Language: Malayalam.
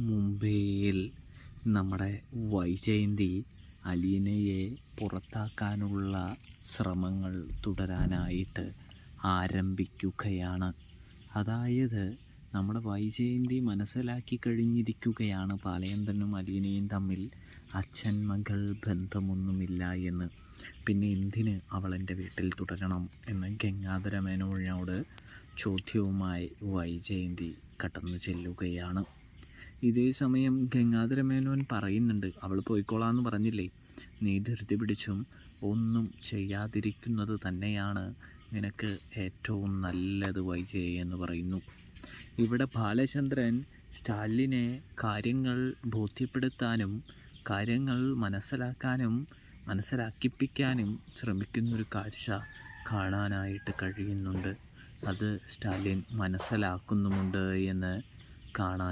മുംബൈയിൽ നമ്മുടെ വൈജയന്തി അലീനയെ പുറത്താക്കാനുള്ള ശ്രമങ്ങൾ തുടരാനായിട്ട് ആരംഭിക്കുകയാണ്. അതായത് നമ്മുടെ വൈജയന്തി മനസ്സിലാക്കി കഴിഞ്ഞിരിക്കുകയാണ് പാലയന്തനും അലീനയും തമ്മിൽ അച്ഛൻ മകൾ ബന്ധമൊന്നുമില്ല എന്ന്. പിന്നെ എന്തിന് അവളെൻ്റെ വീട്ടിൽ തുടരണം എന്ന് ഗംഗാധര മേനോനോട് ചോദ്യവുമായി വൈജയന്തി കടന്നു ചെല്ലുകയാണ്. ഇതേ സമയം ഗംഗാധര മേനോൻ പറയുന്നുണ്ട്, അവൾ പോയിക്കോളാന്ന് പറഞ്ഞില്ലേ, നീ ധൃതി പിടിച്ചും ഒന്നും ചെയ്യാതിരിക്കുന്നത് തന്നെയാണ് നിനക്ക് ഏറ്റവും നല്ലത് വൈജയ് എന്ന് പറയുന്നു. ഇവിടെ ബാലചന്ദ്രൻ സ്റ്റാലിനെ കാര്യങ്ങൾ ബോധ്യപ്പെടുത്താനും കാര്യങ്ങൾ മനസ്സിലാക്കിപ്പിക്കാനും ശ്രമിക്കുന്നൊരു കാഴ്ച കാണാനായിട്ട് കഴിയുന്നുണ്ട്. അത് സ്റ്റാലിൻ മനസ്സിലാക്കുന്നുമുണ്ട് എന്ന് കാണാൻ